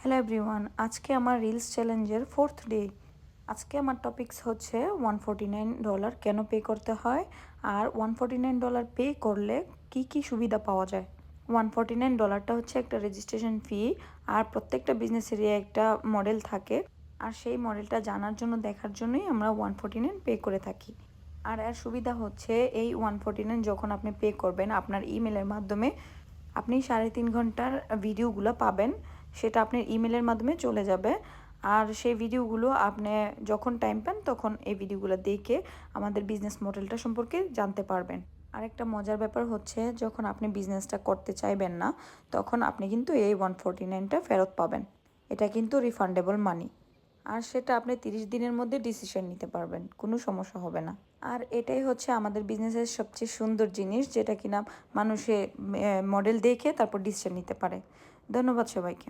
Hello everyone, আজকে আমার reels চ্যালেঞ্জের ফোর্থ ডে। আজকে আমার টপিকস হচ্ছে $149 কেন পে করতে হয়, আর $149 পে করলে কি কি সুবিধা পাওয়া যায়। $149টা হচ্ছে একটা রেজিস্ট্রেশন ফি, আর প্রত্যেকটা বিজনেসেরই একটা মডেল থাকে, আর সেই মডেলটা জানার জন্য দেখার জন্যই আমরা 149 পে করে থাকি। আর এর সুবিধা হচ্ছে এই 149 যখন আপনি পে করবেন আপনার ইমেলের মাধ্যমে, আপনি 3.5 ঘন্টার ভিডিওগুলো পাবেন। সেটা আপনার ইমেলের মাধ্যমে চলে যাবে, আর সেই ভিডিওগুলো আপনি যখন টাইম পান তখন এই ভিডিওগুলো দেখে আমাদের বিজনেস মডেলটা সম্পর্কে জানতে পারবেন। আরেকটা মজার ব্যাপার হচ্ছে, যখন আপনি বিজনেসটা করতে চাইবেন না তখন আপনি কিন্তু এই 149টা ফেরত পাবেন। এটা কিন্তু রিফান্ডেবল মানি, আর সেটা আপনি 30 দিনের মধ্যে ডিসিশন নিতে পারবেন, কোনো সমস্যা হবে না। আর এটাই হচ্ছে আমাদের বিজনেসের সবচেয়ে সুন্দর জিনিস, যেটা কিনা মানুষে মডেল দেখে তারপর ডিসিশন নিতে পারে। ধন্যবাদ সবাইকে।